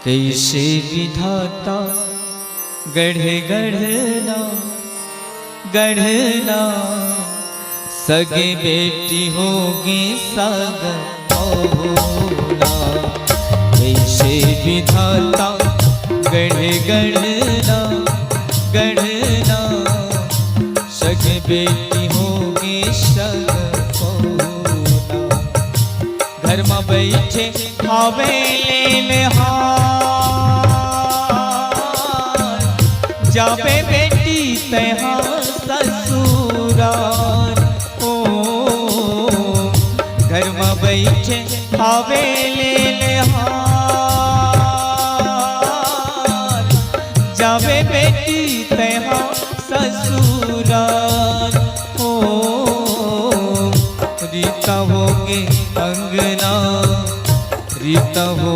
कैसे विधाता गढ़े गढ़ना गढ़ना सगे बेटी होगी सगा बहुना। कैसे विधाता गढ़े गढ़ना गढ़ना सगे बेटी होगी सगा बहुना। घर में बैठे आवे ले जाबे बेटी तहा ससुराल। ओ घर में बैठे आवे ले जाबे बेटी तहा ससुराल। ओ रीता होगे अंगना रीता हो